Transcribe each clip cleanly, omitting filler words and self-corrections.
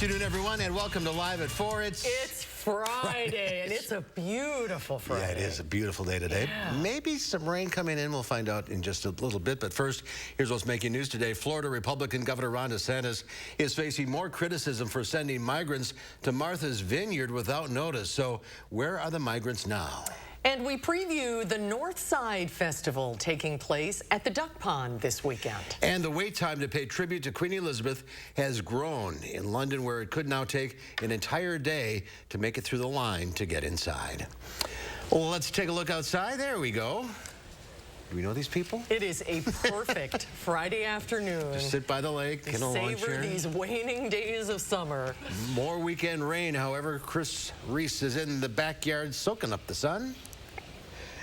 afternoon, everyone, and welcome to Live at 4. It's Friday, and it's a beautiful Friday. Yeah, it is a beautiful day today. Yeah. Maybe some rain coming in. We'll find out in just a little bit. But first, here's what's making news today. Florida Republican Governor Ron DeSantis is facing more criticism for sending migrants to Martha's Vineyard without notice. So where are the migrants now? And we preview the Northside Festival taking place at the Duck Pond this weekend. And the wait time to pay tribute to Queen Elizabeth has grown in London, where it could now take an entire day to make it through the line to get inside. Well, let's take a look outside. There we go. Do we know these people? It is a perfect Friday afternoon. Just sit by the lake in a lawn chair. Savor these waning days of summer. More weekend rain, however. Chris Reese is in the backyard soaking up the sun.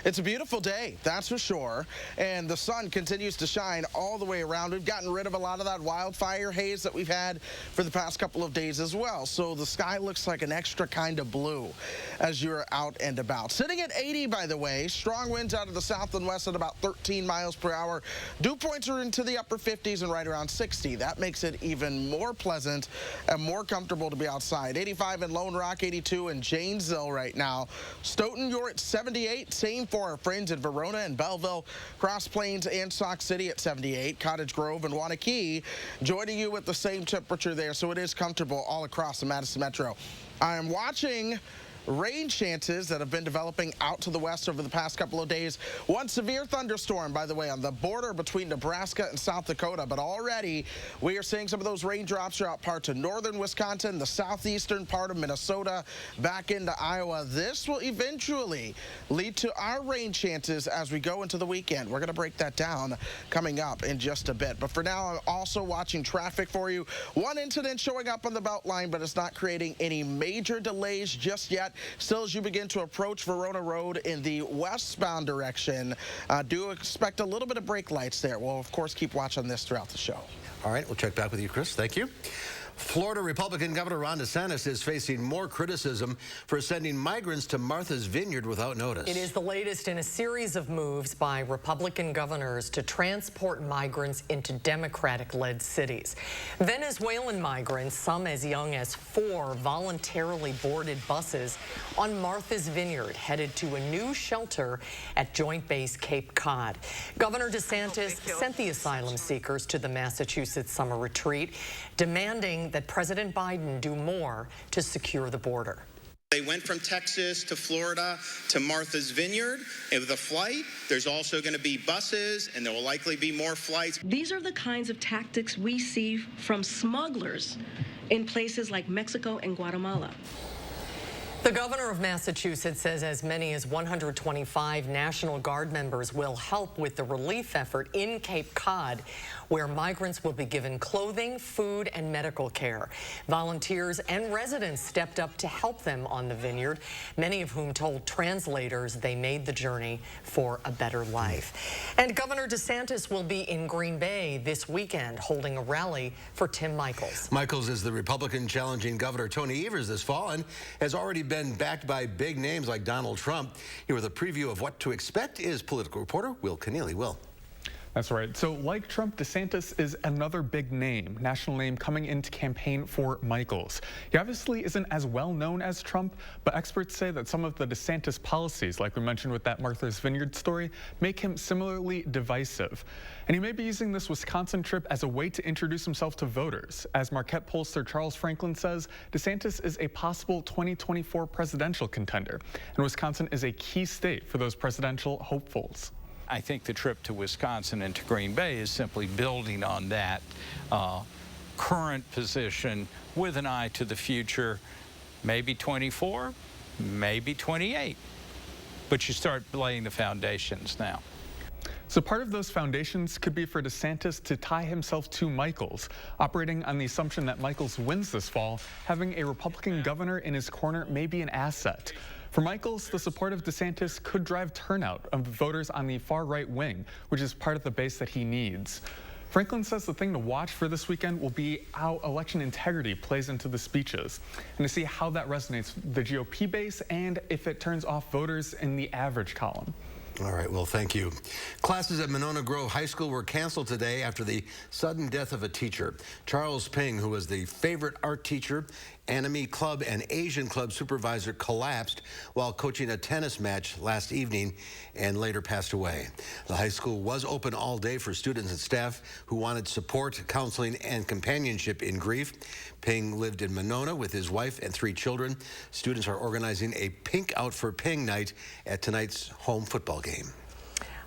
It's a beautiful day, that's for sure, and the sun continues to shine all the way around. We've gotten rid of a lot of that wildfire haze that we've had for the past couple of days as well, so the sky looks like an extra kind of blue as you're out and about. Sitting at 80, by the way, strong winds out of the south and west at about 13 miles per hour. Dew points are into the upper 50s and right around 60. That makes it even more pleasant and more comfortable to be outside. 85 in Lone Rock, 82 in Janesville right now. Stoughton, you're at 78, same for our friends in Verona and Belleville, Cross Plains and Sauk City at 78, Cottage Grove and Wanakee joining you with the same temperature there, so it is comfortable all across the Madison Metro. I am watching rain chances that have been developing out to the west over the past couple of days. One severe thunderstorm, by the way, on the border between Nebraska and South Dakota, but already we are seeing some of those raindrops throughout parts of northern Wisconsin, the southeastern part of Minnesota, back into Iowa. This will eventually lead to our rain chances as we go into the weekend. We're going to break that down coming up in just a bit. But for now, I'm also watching traffic for you. One incident showing up on the Beltline, but it's not creating any major delays just yet. Still, as you begin to approach Verona Road in the westbound direction, do expect a little bit of brake lights there. We'll, of course, keep watching this throughout the show. All right, we'll check back with you, Chris. Thank you. Florida Republican Governor Ron DeSantis is facing more criticism for sending migrants to Martha's Vineyard without notice. It is the latest in a series of moves by Republican governors to transport migrants into Democratic-led cities. Venezuelan migrants, some as young as 4, voluntarily boarded buses on Martha's Vineyard, headed to a new shelter at Joint Base Cape Cod. Governor DeSantis sent the asylum seekers to the Massachusetts summer retreat, demanding that President Biden do more to secure the border. They went from Texas to Florida to Martha's Vineyard with a flight. There's also going to be buses, and there will likely be more flights. These are the kinds of tactics we see from smugglers in places like Mexico and Guatemala. The governor of Massachusetts says as many as 125 National Guard members will help with the relief effort in Cape Cod, where migrants will be given clothing, food, and medical care. Volunteers and residents stepped up to help them on the vineyard, many of whom told translators they made the journey for a better life. And Governor DeSantis will be in Green Bay this weekend, holding a rally for Tim Michels. Michels is the Republican challenging Governor Tony Evers this fall and has already been backed by big names like Donald Trump. Here with a preview of what to expect is political reporter Will Keneally. Will. That's right. So like Trump, DeSantis is another big name, national name, coming in to campaign for Michels. He obviously isn't as well known as Trump, but experts say that some of the DeSantis policies, like we mentioned with that Martha's Vineyard story, make him similarly divisive. And he may be using this Wisconsin trip as a way to introduce himself to voters. As Marquette pollster Charles Franklin says, DeSantis is a possible 2024 presidential contender, and Wisconsin is a key state for those presidential hopefuls. I think the trip to Wisconsin and to Green Bay is simply building on that current position with an eye to the future, maybe 24, maybe 28. But you start laying the foundations now. So part of those foundations could be for DeSantis to tie himself to Michels, operating on the assumption that Michels wins this fall. Having a Republican governor in his corner may be an asset. For Michels, the support of DeSantis could drive turnout of voters on the far right wing, which is part of the base that he needs. Franklin says the thing to watch for this weekend will be how election integrity plays into the speeches, and to see how that resonates with the GOP base and if it turns off voters in the average column. All right, well, thank you. Classes at Monona Grove High School were canceled today after the sudden death of a teacher. Charles Ping, who was the favorite art teacher, Anime Club and Asian Club supervisor, collapsed while coaching a tennis match last evening and later passed away. The high school was open all day for students and staff who wanted support, counseling, and companionship in grief. Ping lived in Monona with his wife and 3 children. Students are organizing a Pink Out for Ping night at tonight's home football game.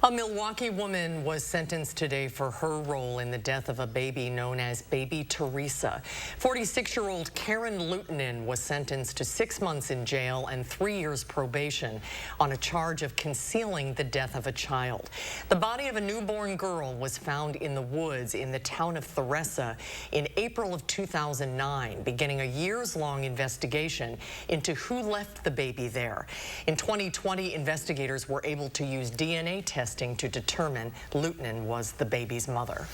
A Milwaukee woman was sentenced today for her role in the death of a baby known as Baby Teresa. 46-year-old Karen Lutonen was sentenced to 6 months in jail and 3 years probation on a charge of concealing the death of a child. The body of a newborn girl was found in the woods in the town of Theresa in April of 2009, beginning a years-long investigation into who left the baby there. In 2020, investigators were able to use DNA testing to determine Lutonen was the baby's mother.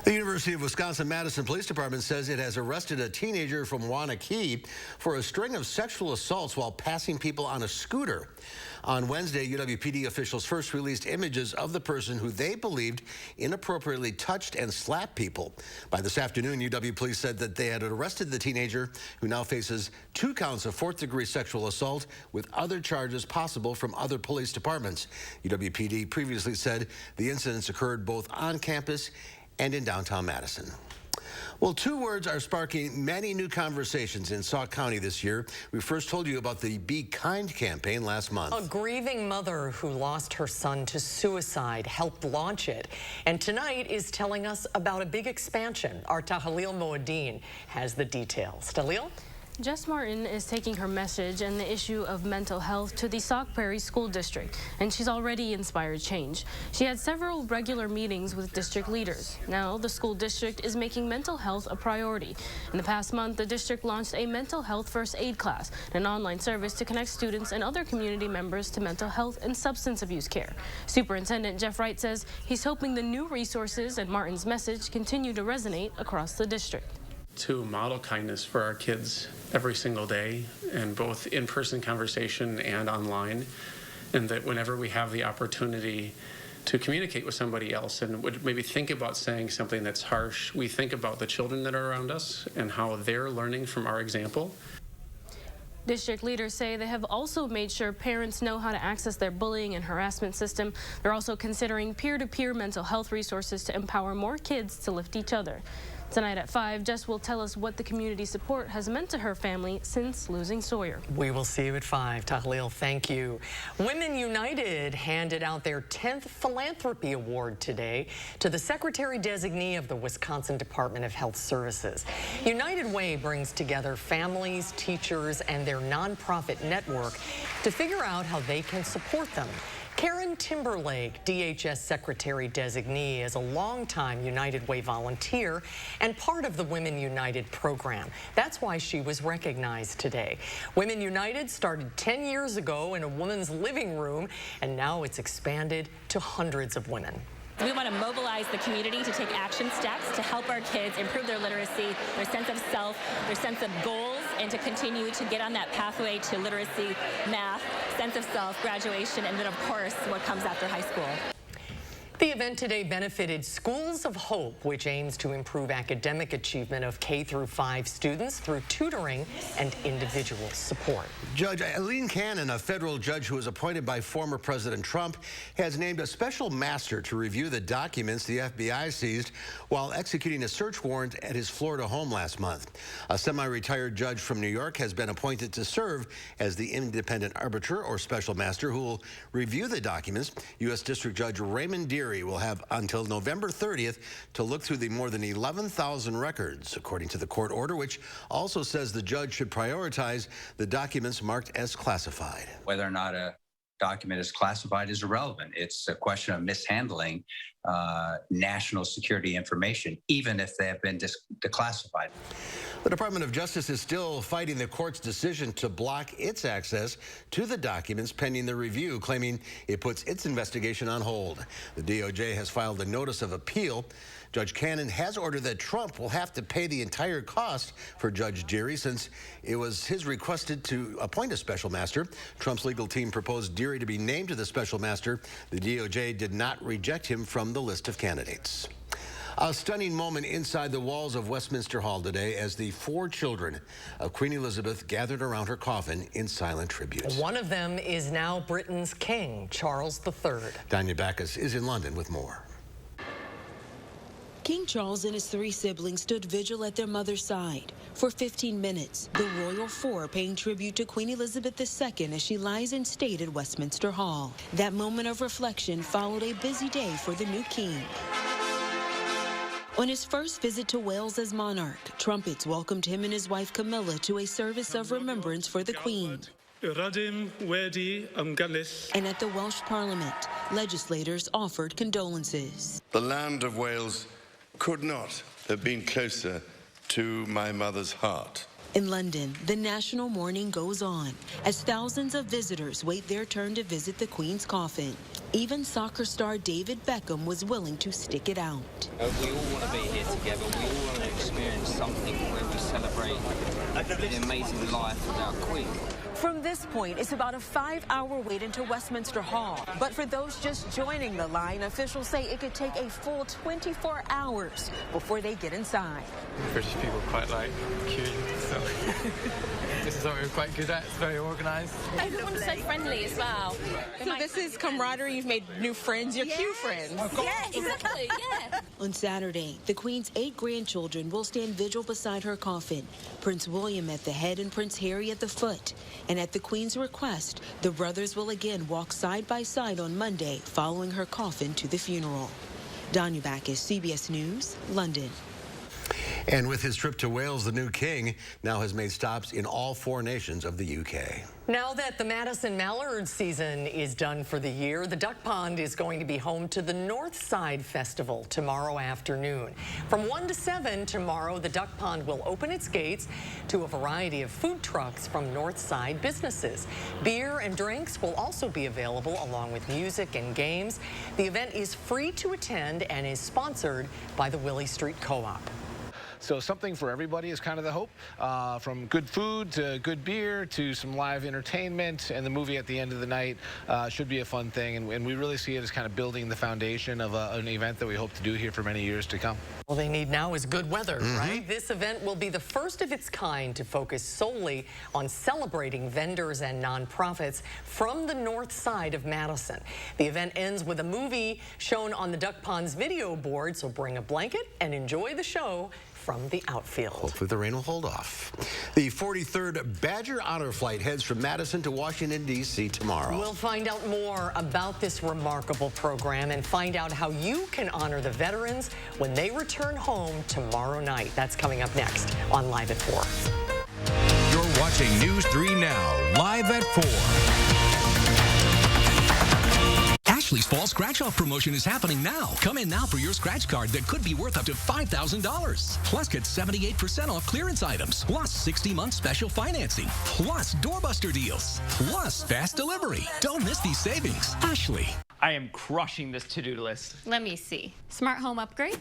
The University of Wisconsin-Madison Police Department says it has arrested a teenager from Wanakee for a string of sexual assaults while passing people on a scooter. On Wednesday, UWPD officials first released images of the person who they believed inappropriately touched and slapped people. By this afternoon, UW police said that they had arrested the teenager, who now faces 2 counts of 4th-degree sexual assault with other charges possible from other police departments. UWPD previously said the incidents occurred both on campus and in downtown Madison. Well, 2 words are sparking many new conversations in Sauk County this year. We first told you about the Be Kind campaign last month. A grieving mother who lost her son to suicide helped launch it. And tonight is telling us about a big expansion. Our Tahlil Moadine has the details. Tahlil? Jess Martin is taking her message and the issue of mental health to the Sauk Prairie School District, and she's already inspired change. She had several regular meetings with district leaders. Now the school district is making mental health a priority. In the past month, the district launched a mental health first aid class, an online service to connect students and other community members to mental health and substance abuse care. Superintendent Jeff Wright says he's hoping the new resources and Martin's message continue to resonate across the district. To model kindness for our kids every single day, and both in-person conversation and online, and that whenever we have the opportunity to communicate with somebody else and would maybe think about saying something that's harsh, we think about the children that are around us and how they're learning from our example. District leaders say they have also made sure parents know how to access their bullying and harassment system. They're also considering peer-to-peer mental health resources to empower more kids to lift each other. Tonight at 5, Jess will tell us what the community support has meant to her family since losing Sawyer. We will see you at 5. Tahlil, thank you. Women United handed out their 10th Philanthropy Award today to the Secretary-Designee of the Wisconsin Department of Health Services. United Way brings together families, teachers, and their nonprofit network to figure out how they can support them. Karen Timberlake, DHS Secretary-Designee, is a longtime United Way volunteer and part of the Women United program. That's why she was recognized today. Women United started 10 years ago in a woman's living room, and now it's expanded to hundreds of women. We want to mobilize the community to take action steps to help our kids improve their literacy, their sense of self, their sense of goals, and to continue to get on that pathway to literacy, math, sense of self, graduation, and then, of course, what comes after high school. The event today benefited Schools of Hope, which aims to improve academic achievement of K-5 students through tutoring and individual support. Judge Eileen Cannon, a federal judge who was appointed by former President Trump, has named a special master to review the documents the FBI seized while executing a search warrant at his Florida home last month. A semi-retired judge from New York has been appointed to serve as the independent arbiter or special master who will review the documents. U.S. District Judge Raymond Deary will have until November 30th to look through the more than 11,000 records, according to the court order, which also says the judge should prioritize the documents marked as classified. Whether or not a document is classified is irrelevant. It's a question of mishandling national security information, even if they have been declassified. The Department of Justice is still fighting the court's decision to block its access to the documents pending the review, claiming it puts its investigation on hold. The DOJ has filed a notice of appeal. Judge Cannon has ordered that Trump will have to pay the entire cost for Judge Dearie, since it was his requested to appoint a special master. Trump's legal team proposed Dearie to be named to the special master. The DOJ did not reject him from the list of candidates. A stunning moment inside the walls of Westminster Hall today as the 4 children of Queen Elizabeth gathered around her coffin in silent tribute. One of them is now Britain's king, Charles III. Danya Backus is in London with more. King Charles and his 3 siblings stood vigil at their mother's side. For 15 minutes, the Royal Four paying tribute to Queen Elizabeth II as she lies in state at Westminster Hall. That moment of reflection followed a busy day for the new king. On his first visit to Wales as monarch, trumpets welcomed him and his wife Camilla to a service of remembrance for the Queen. And at the Welsh Parliament, legislators offered condolences. The land of Wales could not have been closer to my mother's heart. In London, the national mourning goes on as thousands of visitors wait their turn to visit the Queen's coffin. Even soccer star David Beckham was willing to stick it out. We all want to be here together. We all want to experience something where we celebrate the amazing life of our Queen. From this point, it's about a 5-hour wait into Westminster Hall. But for those just joining the line, officials say it could take a full 24 hours before they get inside. British people quite like queuing, so this is what we're quite good at. It's very organised. Everyone's so friendly as well. So this is camaraderie. You've made new friends. Your queue friends. Yeah, exactly. Yeah. On Saturday, the Queen's 8 grandchildren will stand vigil beside her coffin. Prince William at the head and Prince Harry at the foot. And at the Queen's request, the brothers will again walk side by side on Monday following her coffin to the funeral. Danya Backus, CBS News, London. And with his trip to Wales, the new king now has made stops in all 4 nations of the UK. Now that the Madison mallard season is done for the year, the duck pond is going to be home to the Northside Festival tomorrow afternoon. From 1 to 7 tomorrow, the duck pond will open its gates to a variety of food trucks from Northside businesses. Beer and drinks will also be available along with music and games. The event is free to attend and is sponsored by the Willie Street Co-op. So something for everybody is kind of the hope, from good food to good beer to some live entertainment, and the movie at the end of the night should be a fun thing, and we really see it as kind of building the foundation of an event that we hope to do here for many years to come. All they need now is good weather, right? This event will be the first of its kind to focus solely on celebrating vendors and nonprofits from the north side of Madison. The event ends with a movie shown on the Duck Pond's video board, so bring a blanket and enjoy the show from the outfield. Hopefully the rain will hold off. The 43rd Badger Honor Flight heads from Madison to Washington, D.C. tomorrow. We'll find out more about this remarkable program and find out how you can honor the veterans when they return home tomorrow night. That's coming up next on Live at 4. You're watching News 3 Now, Live at 4. Ashley's Fall Scratch-Off promotion is happening now. Come in now for your scratch card that could be worth up to $5,000. Plus, get 78% off clearance items. Plus, 60-month special financing. Plus, doorbuster deals. Plus, fast delivery. Don't miss these savings. Ashley. I am crushing this to-do list. Let me see. Smart home upgrade?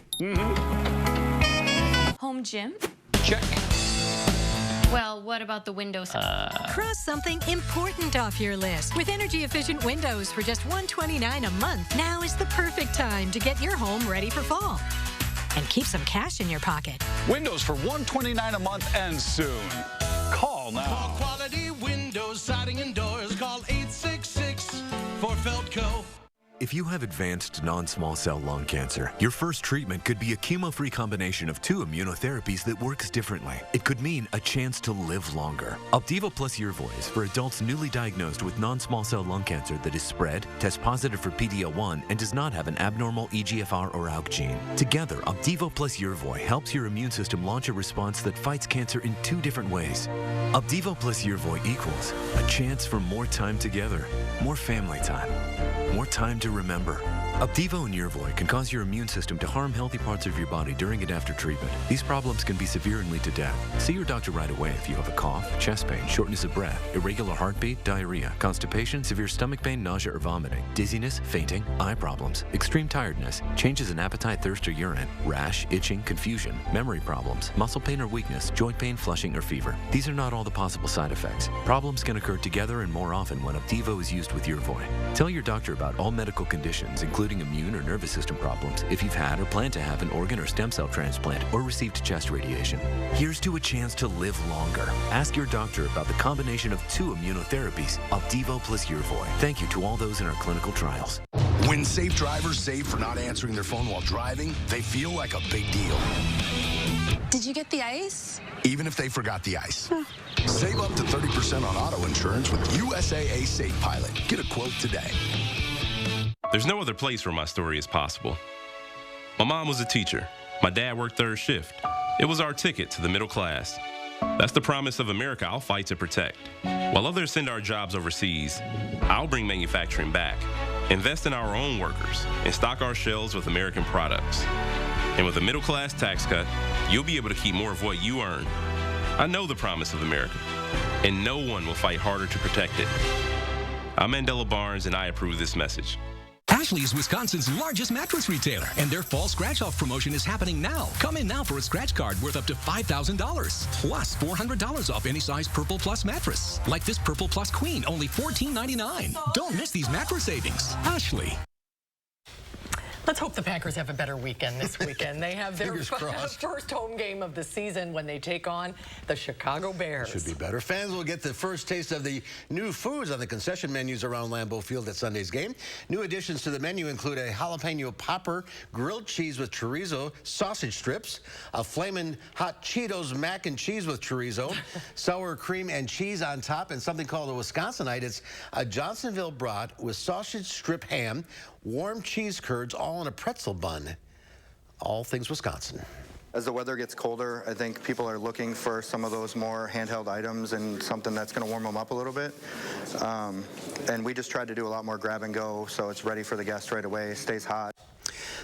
Home gym? Check. Well, what about the windows? Cross something important off your list. With energy-efficient windows for just $129 a month, now is the perfect time to get your home ready for fall. And keep some cash in your pocket. Windows for $129 a month and soon. Call now. For quality windows, siding, and doors, call 866 for Feldco. If you have advanced non-small cell lung cancer, your first treatment could be a chemo-free combination of 2 immunotherapies that works differently. It could mean a chance to live longer. Opdivo plus Yervoy is for adults newly diagnosed with non-small cell lung cancer that is spread, tests positive for PD-L1, and does not have an abnormal EGFR or ALK gene. Together, Opdivo plus Yervoy helps your immune system launch a response that fights cancer in 2 different ways. Opdivo plus Yervoy equals a chance for more time together, more family time, more time to to remember. Opdivo and Yervoy can cause your immune system to harm healthy parts of your body during and after treatment. These problems can be severe and lead to death. See your doctor right away if you have a cough, chest pain, shortness of breath, irregular heartbeat, diarrhea, constipation, severe stomach pain, nausea or vomiting, dizziness, fainting, eye problems, extreme tiredness, changes in appetite, thirst or urine, rash, itching, confusion, memory problems, muscle pain or weakness, joint pain, flushing or fever. These are not all the possible side effects. Problems can occur together and more often when Opdivo is used with Yervoy. Tell your doctor about all medical conditions, including immune or nervous system problems, if you've had or plan to have an organ or stem cell transplant or received chest radiation. Here's to a chance to live longer. Ask your doctor about the combination of 2 immunotherapies, Opdivo plus Yervoy. Thank you to all those in our clinical trials. When safe drivers save for not answering their phone while driving, they feel like a big deal. Did you get the ice? Even if they forgot the ice. Save up to 30% on auto insurance with USAA Safe Pilot. Get a quote today. There's no other place where my story is possible. My mom was a teacher. My dad worked third shift. It was our ticket to the middle class. That's the promise of America I'll fight to protect. While others send our jobs overseas, I'll bring manufacturing back, invest in our own workers, and stock our shelves with American products. And with a middle class tax cut, you'll be able to keep more of what you earn. I know the promise of America, and no one will fight harder to protect it. I'm Mandela Barnes, and I approve this message. Ashley is Wisconsin's largest mattress retailer, and their fall scratch-off promotion is happening now. Come in now for a scratch card worth up to $5,000, plus $400 off any size Purple Plus mattress. Like this Purple Plus Queen, only $14.99. Don't miss these mattress savings. Ashley. Let's hope the Packers have a better weekend this weekend. They have their first home game of the season when they take on the Chicago Bears. Should be better. Fans will get the first taste of the new foods on the concession menus around Lambeau Field at Sunday's game. New additions to the menu include a jalapeno popper, grilled cheese with chorizo, sausage strips, a flamin' hot Cheetos mac and cheese with chorizo, sour cream and cheese on top, and something called a Wisconsinite. It's a Johnsonville brat with sausage strip ham, warm cheese curds, all in a pretzel bun. All things Wisconsin. As the weather gets colder, I think people are looking for some of those more handheld items and something that's going to warm them up a little bit. And we just tried to do a lot more grab and go, so it's ready for the guests right away, stays hot.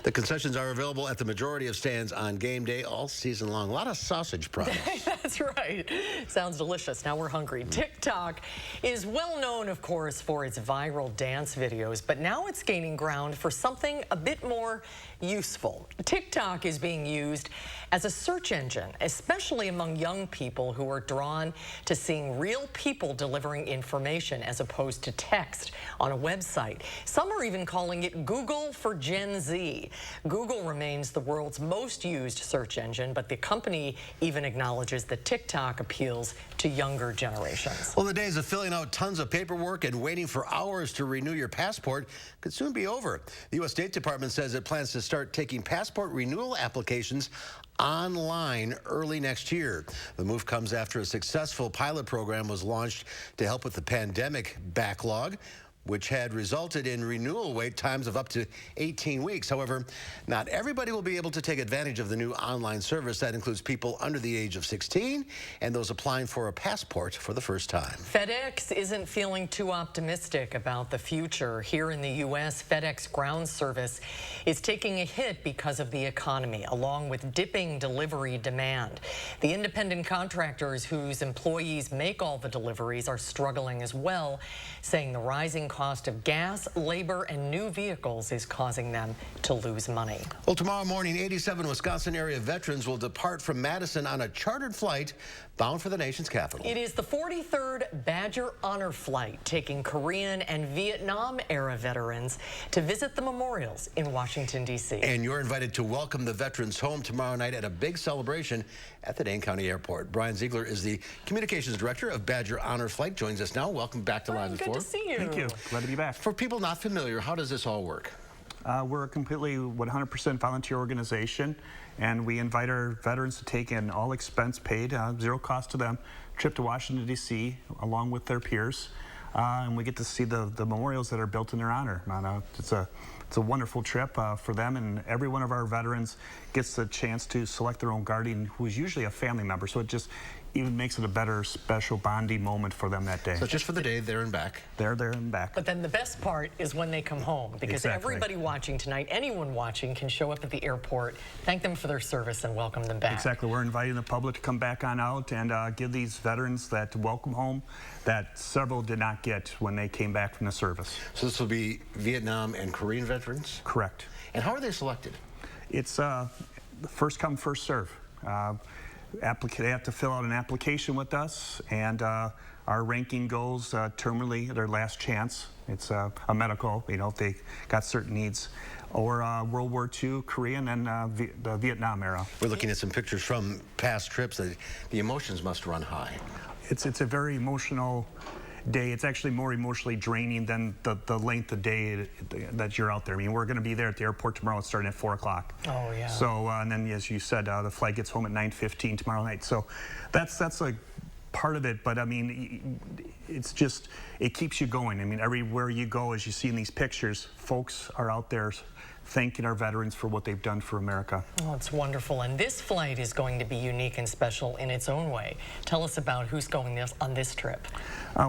The concessions are available at the majority of stands on game day all season long. A lot of sausage products. That's right. Sounds delicious. Now we're hungry. TikTok is well known, of course, for its viral dance videos, but now it's gaining ground for something a bit more useful. TikTok is being used as a search engine, especially among young people who are drawn to seeing real people delivering information as opposed to text on a website. Some are even calling it Google for Gen Z. Google remains the world's most used search engine, but the company even acknowledges that TikTok appeals to younger generations. Well, the days of filling out tons of paperwork and waiting for hours to renew your passport could soon be over. The U.S. State Department says it plans to start taking passport renewal applications online early next year. The move comes after a successful pilot program was launched to help with the pandemic backlog, which had resulted in renewal wait times of up to 18 weeks. However, not everybody will be able to take advantage of the new online service. That includes people under the age of 16 and those applying for a passport for the first time. FedEx isn't feeling too optimistic about the future. Here in the U.S., FedEx ground service is taking a hit because of the economy, along with dipping delivery demand. The independent contractors whose employees make all the deliveries are struggling as well, saying the rising cost of gas, labor, and new vehicles is causing them to lose money. Well, tomorrow morning, 87 Wisconsin area veterans will depart from Madison on a chartered flight bound for the nation's capital. It is the 43rd Badger Honor Flight, taking Korean and Vietnam-era veterans to visit the memorials in Washington, D.C. And you're invited to welcome the veterans home tomorrow night at a big celebration at the Dane County Airport. Brian Ziegler is the communications director of Badger Honor Flight. Joins us now. Welcome back to Live at 4. Good to see you. Thank you. Glad to be back. For people not familiar, how does this all work? We're a completely 100% volunteer organization, and we invite our veterans to take an all expense paid, zero cost to them, trip to Washington, D.C. along with their peers. And we get to see the memorials that are built in their honor. It's a wonderful trip for them, and every one of our veterans gets the chance to select their own guardian, who is usually a family member. So it just even makes it a better special bonding moment for them that day. So just for the day, there and back. There and back. But then the best part is when they come home, because everybody watching tonight, anyone watching, can show up at the airport, thank them for their service, and welcome them back. Exactly. We're inviting the public to come back on out and give these veterans that welcome home that several did not get when they came back from the service. So this will be Vietnam and Korean veterans? Correct. And how are they selected? It's first come, first serve. They have to fill out an application with us, and our ranking goes terminally, their last chance. It's a medical, if they got certain needs, or World War II, Korean, and the Vietnam era. We're looking at some pictures from past trips. The emotions must run high. It's a very emotional day. It's actually more emotionally draining than the length of day that you're out there. I mean, we're going to be there at the airport tomorrow. It's starting at 4 o'clock. Oh, yeah. So, and then, as you said, the flight gets home at 9:15 tomorrow night. So that's a part of it, but I mean, it's just, it keeps you going. I mean, everywhere you go, as you see in these pictures, folks are out there thanking our veterans for what they've done for America. Oh, it's wonderful. And this flight is going to be unique and special in its own way. Tell us about who's going on this trip.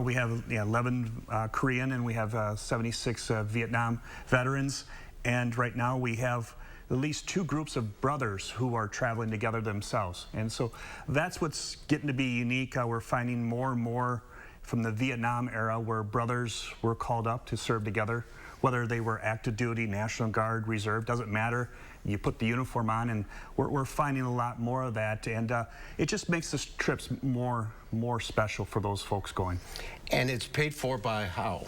We have 11 Korean, and we have 76 Vietnam veterans. And right now we have at least 2 groups of brothers who are traveling together themselves. And so that's what's getting to be unique. We're finding more and more from the Vietnam era where brothers were called up to serve together. Whether they were active duty, National Guard, Reserve, doesn't matter. You put the uniform on, and we're finding a lot more of that, and it just makes the trips more special for those folks going. And it's paid for by how?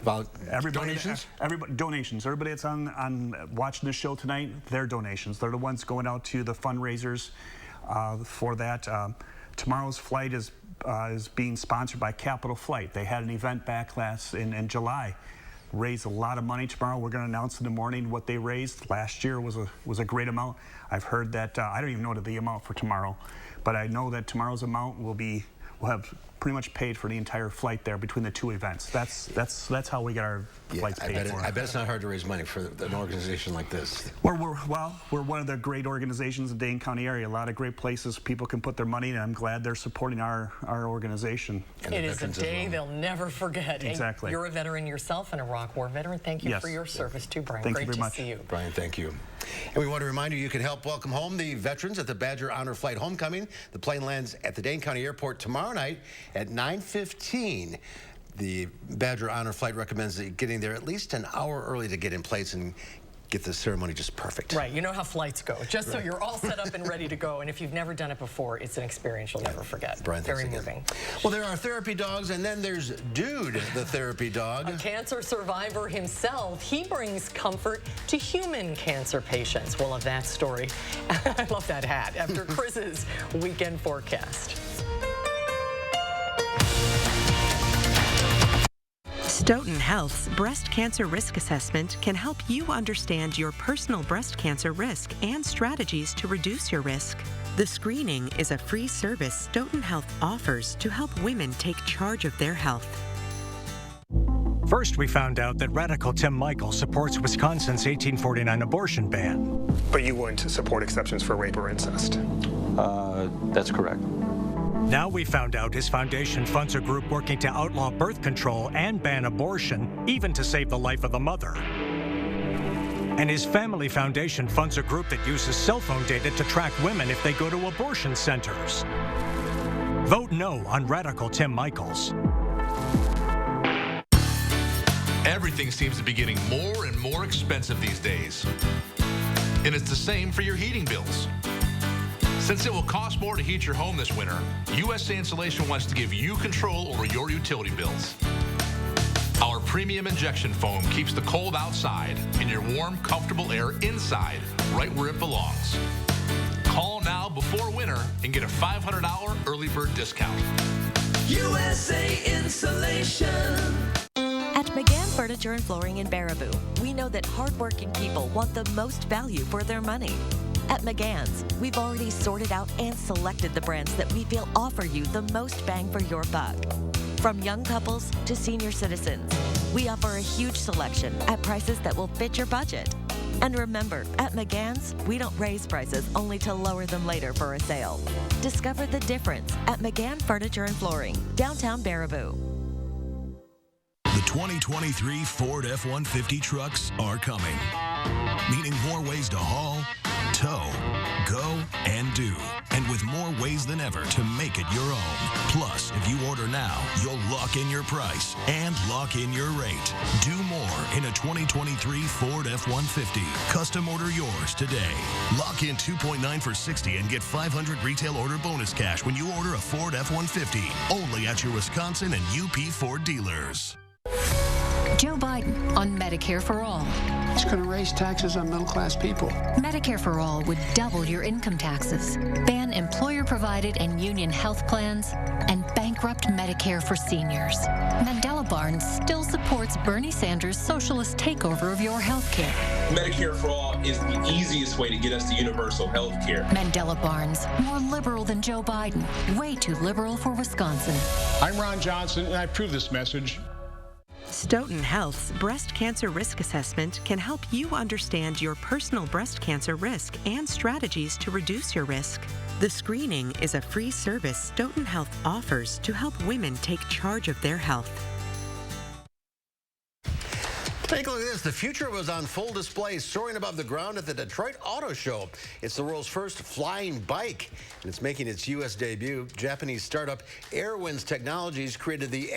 About donations? Donations. Everybody that's on watching this show tonight, their donations. They're the ones going out to the fundraisers for that. Tomorrow's flight is being sponsored by Capital Flight. They had an event back in July. Raised a lot of money. Tomorrow we're going to announce in the morning what they raised. Last year was a great amount. I've heard that, I don't even know the amount for tomorrow, but I know that tomorrow's amount will have pretty much paid for the entire flight there between the 2 events. That's how we get our flights paid for. I bet it's not hard to raise money for an organization like this. We're one of the great organizations in the Dane County area. A lot of great places people can put their money in, and I'm glad they're supporting our organization. It is a day they'll never forget. Exactly. And you're a veteran yourself and a Iraq War veteran. Thank you for your service too, Brian. Thank you very much. Great to see you. Brian, thank you. And we want to remind you can help welcome home the veterans at the Badger Honor Flight Homecoming. The plane lands at the Dane County Airport tomorrow night at 9:15. The Badger Honor Flight recommends getting there at least an hour early to get in place and get the ceremony just perfect. Right, you know how flights go. Just so you're all set up and ready to go. And if you've never done it before, it's an experience you'll never forget. Brian, very moving. Well, there are therapy dogs, and then there's Dude, the therapy dog. A cancer survivor himself, he brings comfort to human cancer patients. We'll have that story. I love that hat. After Chris's weekend forecast. Stoughton Health's Breast Cancer Risk Assessment can help you understand your personal breast cancer risk and strategies to reduce your risk. The screening is a free service Stoughton Health offers to help women take charge of their health. First, we found out that Radical Tim Michaels supports Wisconsin's 1849 abortion ban. But you wouldn't support exceptions for rape or incest? That's correct. Now we found out his foundation funds a group working to outlaw birth control and ban abortion, even to save the life of the mother. And his family foundation funds a group that uses cell phone data to track women if they go to abortion centers. Vote no on Radical Tim Michaels. Everything seems to be getting more and more expensive these days. And it's the same for your heating bills. Since it will cost more to heat your home this winter, USA Insulation wants to give you control over your utility bills. Our premium injection foam keeps the cold outside and your warm, comfortable air inside, right where it belongs. Call now before winter and get a $500 early bird discount. USA Insulation. At McGann Furniture and Flooring in Baraboo, we know that hardworking people want the most value for their money. At McGann's, we've already sorted out and selected the brands that we feel offer you the most bang for your buck. From young couples to senior citizens, we offer a huge selection at prices that will fit your budget. And remember, at McGann's, we don't raise prices only to lower them later for a sale. Discover the difference at McGann Furniture and Flooring, downtown Baraboo. The 2023 Ford F-150 trucks are coming, meaning more ways to haul, tow, go, and do. And with more ways than ever to make it your own. Plus, if you order now, you'll lock in your price and lock in your rate. Do more in a 2023 Ford F-150. Custom order yours today. Lock in 2.9 for 60 and get 500 retail order bonus cash when you order a Ford F-150. Only at your Wisconsin and UP Ford dealers. Joe Biden on Medicare for All. It's going to raise taxes on middle-class people. Medicare for All would double your income taxes, ban employer-provided and union health plans, and bankrupt Medicare for seniors. Mandela Barnes still supports Bernie Sanders' socialist takeover of your health care. Medicare for All is the easiest way to get us to universal health care. Mandela Barnes, more liberal than Joe Biden, way too liberal for Wisconsin. I'm Ron Johnson, and I approve this message. Stoughton Health's Breast Cancer Risk Assessment can help you understand your personal breast cancer risk and strategies to reduce your risk. The screening is a free service Stoughton Health offers to help women take charge of their health. Take a look at this. The future was on full display, soaring above the ground at the Detroit Auto Show. It's the world's first flying bike, and it's making its U.S. debut. Japanese startup Airwinds Technologies created the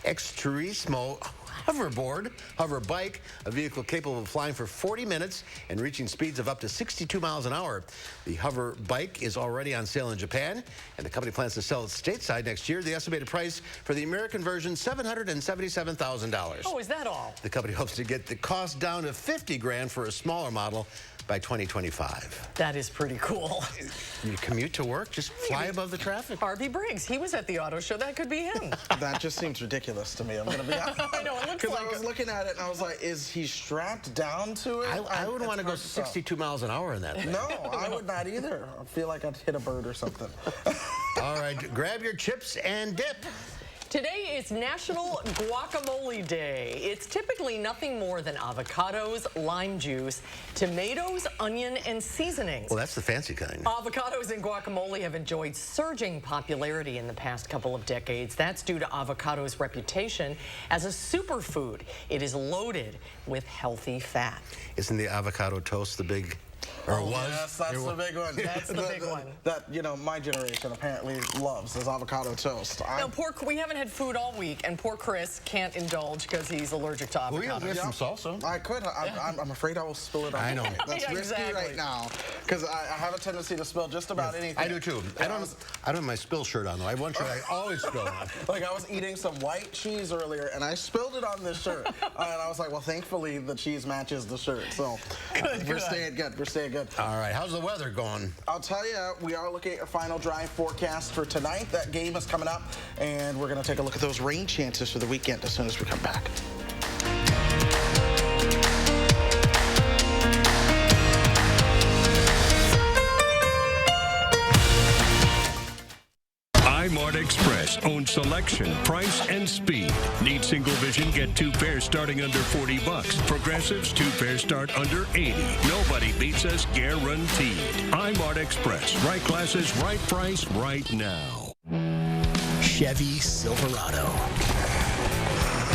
Exturismo hover bike, a vehicle capable of flying for 40 minutes and reaching speeds of up to 62 miles an hour. The hover bike is already on sale in Japan, and the company plans to sell it stateside next year. The estimated price for the American version, $777,000. Oh, is that all? The company hopes to get the cost down to $50,000 for a smaller model by 2025. That is pretty cool. You commute to work, just fly above the traffic. Harvey Briggs, he was at the auto show. That could be him. That just seems ridiculous to me. I'm going to be honest. I know, it looks Because like I was looking at it and I was like, is he strapped down to it? I would want to go 62 miles an hour in that thing. No, I would not either. I feel like I'd hit a bird or something. All right, grab your chips and dip. Today is National Guacamole Day. It's typically nothing more than avocados, lime juice, tomatoes, onion, and seasonings. Well, that's the fancy kind. Avocados and guacamole have enjoyed surging popularity in the past couple of decades. That's due to avocado's reputation as a superfood. It is loaded with healthy fat. Isn't the avocado toast the big... Or was? Yes, that's the big one. That's the big one. That, you know, my generation apparently loves is avocado toast. Now, we haven't had food all week, and poor Chris can't indulge because he's allergic to avocados. We have some salsa. I could. I'm afraid I will spill it on I know. That's risky right now because I have a tendency to spill just about anything. I do too. I don't have my spill shirt on though. I have one shirt I always spill on. Like I was eating some white cheese earlier and I spilled it on this shirt. And I was like, well, thankfully the cheese matches the shirt. So we're staying good. We're staying good. All right. How's the weather going? I'll tell you, we are looking at a final dry forecast for tonight. That game is coming up, and we're going to take a look at those rain chances for the weekend as soon as we come back. iMart Express owns selection, price, and speed. Need single vision? Get 2 pairs starting under $40. Progressives, 2 pairs start under $80. Nobody beats us, guaranteed. iMart Express. Right glasses, right price, right now. Chevy Silverado.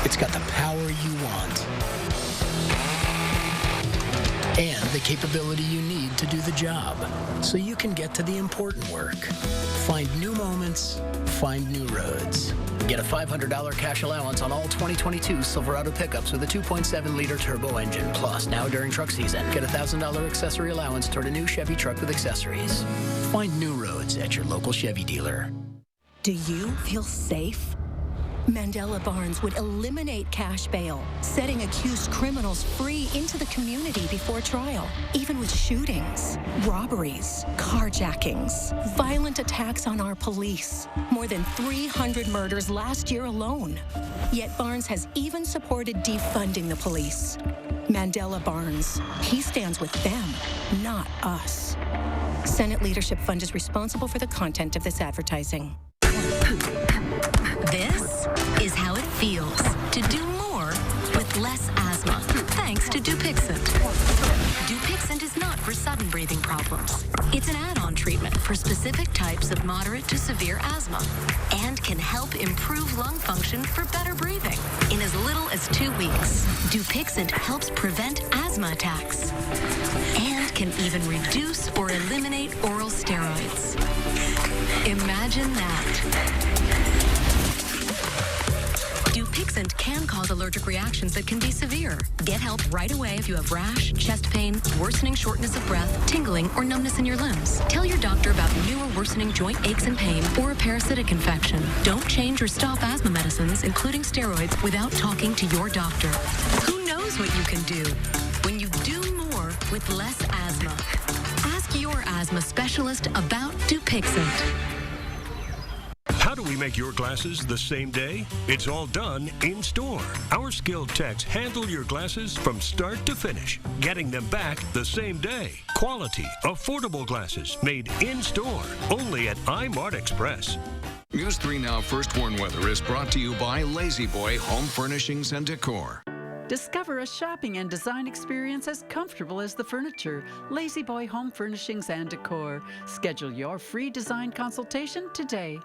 It's got the power you want and the capability you need to do the job so you can get to the important work. Find new moments, find new roads. Get a $500 cash allowance on all 2022 Silverado pickups with a 2.7-liter turbo engine. Plus, now during truck season, get a $1,000 accessory allowance toward a new Chevy truck with accessories. Find new roads at your local Chevy dealer. Do you feel safe? Mandela Barnes would eliminate cash bail, setting accused criminals free into the community before trial. Even with shootings, robberies, carjackings, violent attacks on our police. More than 300 murders last year alone. Yet Barnes has even supported defunding the police. Mandela Barnes, he stands with them, not us. Senate Leadership Fund is responsible for the content of this advertising. This is how it feels to do more with less asthma, thanks to Dupixent. problems. It's an add-on treatment for specific types of moderate to severe asthma and can help improve lung function for better breathing in as little as 2 weeks. Dupixent helps prevent asthma attacks and can even reduce or eliminate oral steroids. Imagine that. Dupixent can cause allergic reactions that can be severe. Get help right away if you have rash, chest pain, worsening shortness of breath, tingling, or numbness in your limbs. Tell your doctor about new or worsening joint aches and pain or a parasitic infection. Don't change or stop asthma medicines, including steroids, without talking to your doctor. Who knows what you can do when you do more with less asthma? Ask your asthma specialist about Dupixent. How do we make your glasses the same day? It's all done in store. Our skilled techs handle your glasses from start to finish, getting them back the same day. Quality, affordable glasses made in store, only at iMart Express. News 3 Now First Warn Weather is brought to you by Lazy Boy Home Furnishings and Decor. Discover a shopping and design experience as comfortable as the furniture. Lazy Boy Home Furnishings and Decor. Schedule your free design consultation today.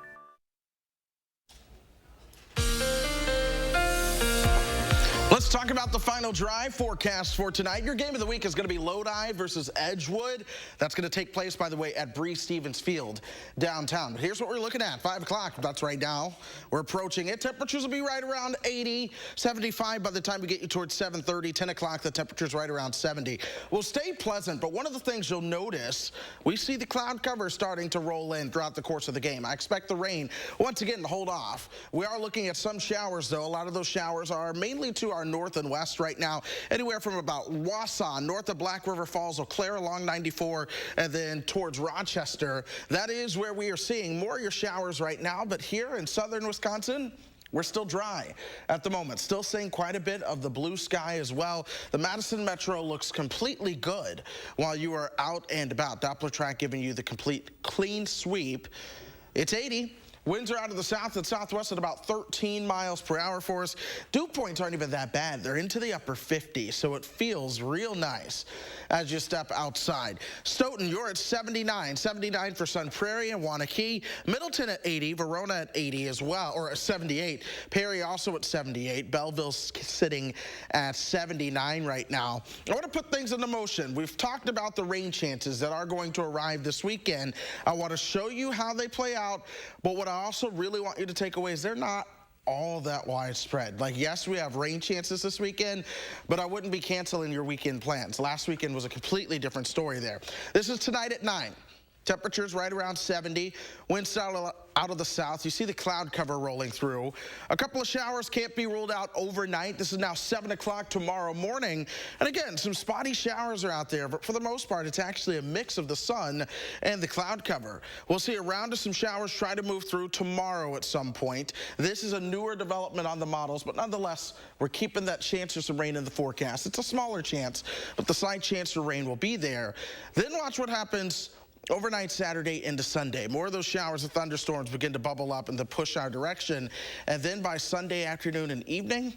Let's talk about the final drive forecast for tonight. Your game of the week is going to be Lodi versus Edgewood. That's going to take place, by the way, at Stevens Field downtown. But here's what we're looking at. 5 o'clock, that's right now. We're approaching it. Temperatures will be right around 80, 75 by the time we get you towards 7:30. 10 o'clock, the temperature's right around 70. We'll stay pleasant, but one of the things you'll notice, we see the cloud cover starting to roll in throughout the course of the game. I expect the rain, once again, to hold off. We are looking at some showers, though. A lot of those showers are mainly to our north and west right now, anywhere from about Wausau, north of Black River Falls, Eau Claire along 94, and then towards Rochester. That is where we are seeing more of your showers right now, but here in southern Wisconsin, we're still dry at the moment. Still seeing quite a bit of the blue sky as well. The Madison Metro looks completely good while you are out and about. Doppler track giving you the complete clean sweep. It's 80. Winds are out of the south and southwest at about 13 miles per hour for us. Dew points aren't even that bad. They're into the upper 50s, so it feels real nice as you step outside. Stoughton, you're at 79. 79 for Sun Prairie and Wanakee. Middleton at 80. Verona at 80 as well, or 78. Perry also at 78. Belleville's sitting at 79 right now. I want to put things into motion. We've talked about the rain chances that are going to arrive this weekend. I want to show you how they play out, but what I also really want you to take away is they're not all that widespread. Like, yes, we have rain chances this weekend, but I wouldn't be canceling your weekend plans. Last weekend was a completely different story there. This is tonight at 9. Temperatures right around 70. Winds out of the south. You see the cloud cover rolling through. A couple of showers can't be ruled out overnight. This is now 7 o'clock tomorrow morning. And again, some spotty showers are out there, but for the most part, it's actually a mix of the sun and the cloud cover. We'll see a round of some showers try to move through tomorrow at some point. This is a newer development on the models, but nonetheless, we're keeping that chance of some rain in the forecast. It's a smaller chance, but the slight chance of rain will be there. Then watch what happens overnight Saturday into Sunday. More of those showers and thunderstorms begin to bubble up and to push our direction. And then by Sunday afternoon and evening,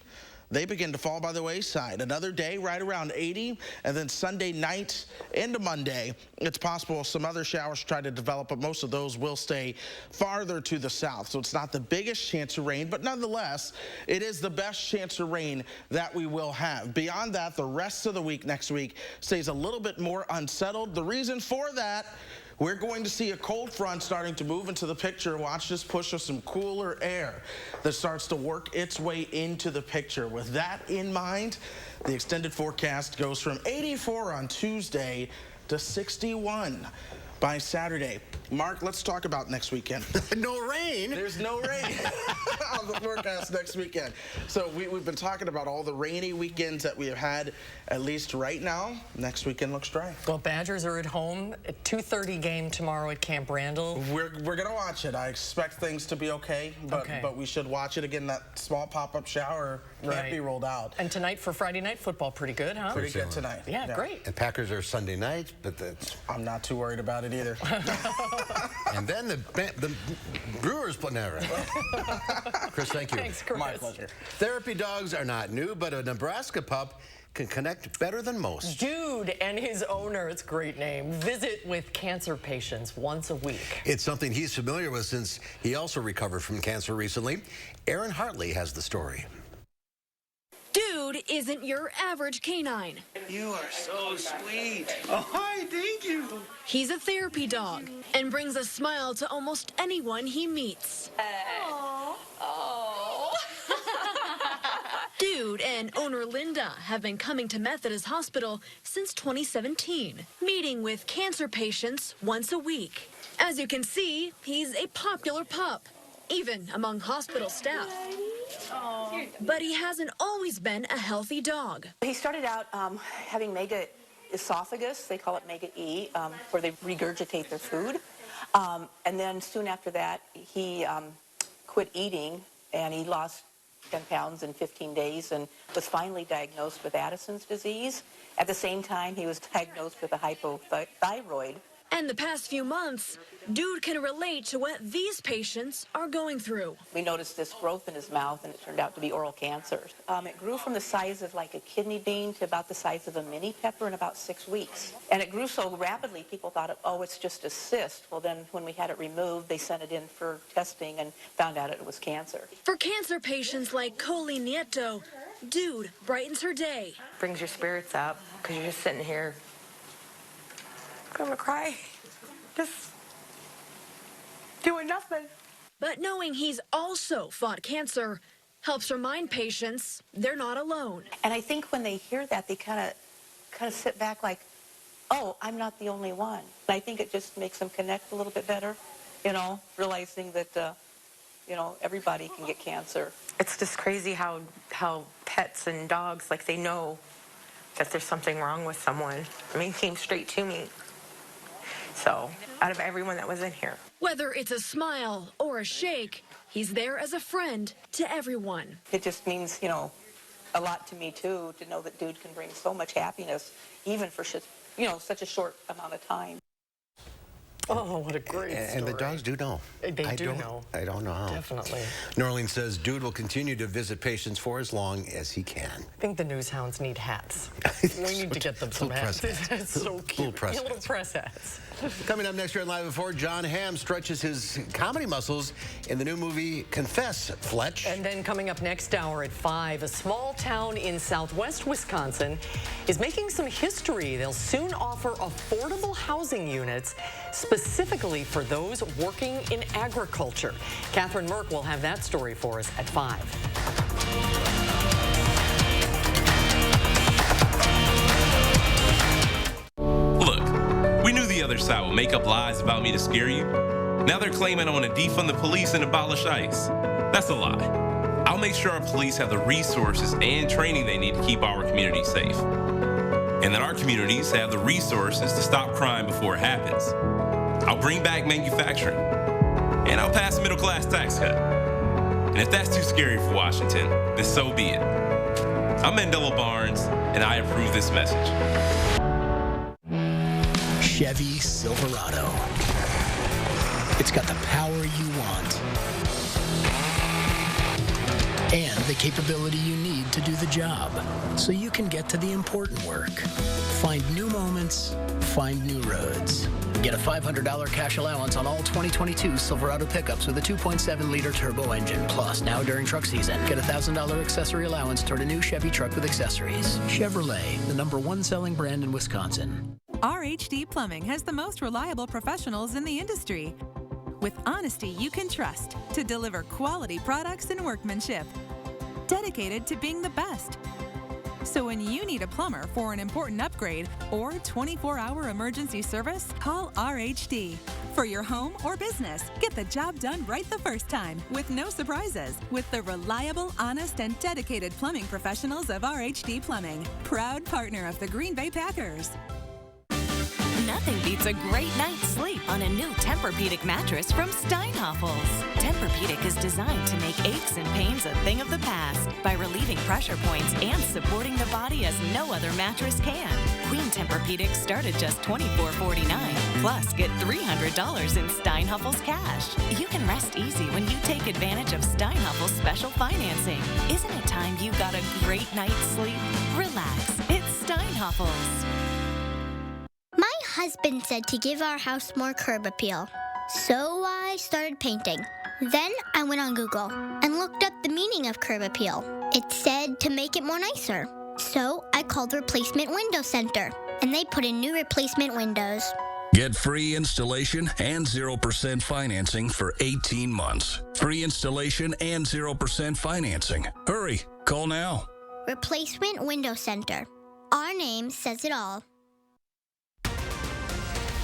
they begin to fall by the wayside. Another day right around 80, and then Sunday night into Monday, it's possible some other showers try to develop, but most of those will stay farther to the south. So it's not the biggest chance of rain, but nonetheless, it is the best chance of rain that we will have. Beyond that, the rest of the week next week stays a little bit more unsettled. The reason for that, we're going to see a cold front starting to move into the picture. Watch this push of some cooler air that starts to work its way into the picture. With that in mind, the extended forecast goes from 84 on Tuesday to 61 by Saturday. Mark, let's talk about next weekend. No rain? There's no rain on the forecast next weekend. So we've been talking about all the rainy weekends that we have had, at least right now. Next weekend looks dry. Well, Badgers are at home. A 2:30 game tomorrow at Camp Randall. We're going to watch it. I expect things to be okay, but we should watch it. Again, that small pop-up shower can't be rolled out. And tonight for Friday night football, pretty good, huh? Pretty good tonight. Yeah, great. And Packers are Sunday night, but that's... I'm not too worried about it it either. And then the Brewers put never. Chris, thank you. Thanks, Chris. My pleasure. Therapy dogs are not new, but a Nebraska pup can connect better than most. Dude and his owner, it's a great name, visit with cancer patients once a week. It's something he's familiar with since he also recovered from cancer recently. Aaron Hartley has the story. Dude isn't your average canine. You are so sweet. Oh, hi, thank you. He's a therapy dog and brings a smile to almost anyone he meets. Dude and owner Linda have been coming to Methodist Hospital since 2017, meeting with cancer patients once a week. As you can see, he's a popular pup, even among hospital staff. But he hasn't always been a healthy dog. He started out having mega esophagus, they call it mega E, where they regurgitate their food. And then soon after that, he quit eating, and he lost 10 pounds in 15 days and was finally diagnosed with Madison's disease. At the same time, he was diagnosed with a hypothyroid. And the past few months, Dude can relate to what these patients are going through. We noticed this growth in his mouth, and it turned out to be oral cancer. It grew from the size of like a kidney bean to about the size of a mini pepper in about 6 weeks. And it grew so rapidly, people thought, oh, it's just a cyst. Well, then when we had it removed, they sent it in for testing and found out it was cancer. For cancer patients like Coley Nieto, Dude brightens her day. Brings your spirits up because you're just sitting here. I'm gonna cry. Just doing nothing. But knowing he's also fought cancer helps remind patients they're not alone. And I think when they hear that, they kind of sit back like, oh, I'm not the only one. And I think it just makes them connect a little bit better, realizing that, everybody can get cancer. It's just crazy how pets and dogs, like, they know that there's something wrong with someone. I mean, it came straight to me. So, out of everyone that was in here. Whether it's a smile or a shake, he's there as a friend to everyone. It just means, a lot to me, too, to know that Dude can bring so much happiness, even for, such a short amount of time. Oh, what a great story. And the dogs do know. They do know. I don't know how. Definitely. Norling says Dude will continue to visit patients for as long as he can. I think the news hounds need hats. We need to get them some hats. It's so cute. Little press hats. Coming up next here on Live at 4, John Hamm stretches his comedy muscles in the new movie Confess, Fletch. And then coming up next hour at 5, a small town in southwest Wisconsin is making some history. They'll soon offer affordable housing units specifically for those working in agriculture. Catherine Merck will have that story for us at 5. We knew the other side would make up lies about me to scare you. Now they're claiming I want to defund the police and abolish ICE. That's a lie. I'll make sure our police have the resources and training they need to keep our communities safe. And that our communities have the resources to stop crime before it happens. I'll bring back manufacturing. And I'll pass a middle-class tax cut. And if that's too scary for Washington, then so be it. I'm Mandela Barnes, and I approve this message. Chevy Silverado. It's got the power you want and the capability you need to do the job so you can get to the important work. Find new moments, find new roads. Get a $500 cash allowance on all 2022 Silverado pickups with a 2.7-liter turbo engine. Plus, now during truck season, get a $1,000 accessory allowance toward a new Chevy truck with accessories. Chevrolet, the #1 selling brand in Wisconsin. RHD Plumbing has the most reliable professionals in the industry. With honesty you can trust to deliver quality products and workmanship. Dedicated to being the best. So when you need a plumber for an important upgrade or 24-hour emergency service, call RHD. For your home or business, get the job done right the first time with no surprises with the reliable, honest, and dedicated plumbing professionals of RHD Plumbing. Proud partner of the Green Bay Packers. Nothing beats a great night's sleep on a new Tempur-Pedic mattress from Steinhoffels. Tempur-Pedic is designed to make aches and pains a thing of the past by relieving pressure points and supporting the body as no other mattress can. Queen Tempur-Pedic start at just $24.49. Plus, get $300 in Steinhoffels cash. You can rest easy when you take advantage of Steinhoffels special financing. Isn't it time you got a great night's sleep? Relax. It's Steinhoffels. My husband said to give our house more curb appeal. So I started painting. Then I went on Google and looked up the meaning of curb appeal. It said to make it more nicer. So I called Replacement Window Center, and they put in new replacement windows. Get free installation and 0% financing for 18 months. Free installation and 0% financing. Hurry, call now. Replacement Window Center. Our name says it all.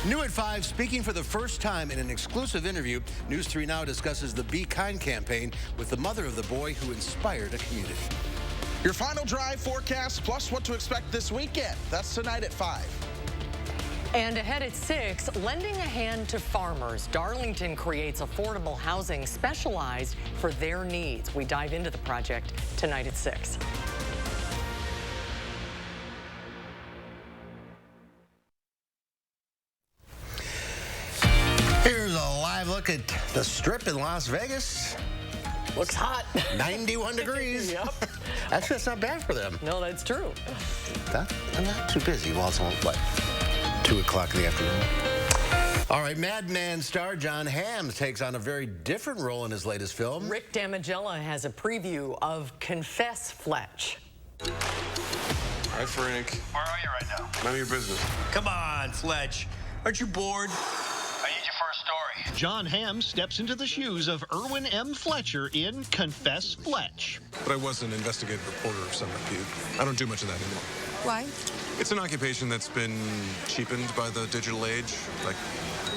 New at 5, speaking for the first time in an exclusive interview, News 3 Now discusses the Be Kind campaign with the mother of the boy who inspired a community. Your final drive forecast plus what to expect this weekend. That's tonight at 5. And ahead at 6, lending a hand to farmers. Darlington creates affordable housing specialized for their needs. We dive into the project tonight at 6. Here's a live look at the Strip in Las Vegas. Looks hot. 91 degrees. Yep. Actually, that's not bad for them. No, that's true. I'm not too busy. Well, it's only, 2 o'clock in the afternoon. All right, Mad Men star John Hamm takes on a very different role in his latest film. Rick Damigella has a preview of Confess, Fletch. Hi, Frank. Where are you right now? None of your business. Come on, Fletch. Aren't you bored? I need you for a story. John Hamm steps into the shoes of Irwin M. Fletcher in Confess, Fletch. But I was an investigative reporter of some repute. I don't do much of that anymore. Why? It's an occupation that's been cheapened by the digital age, like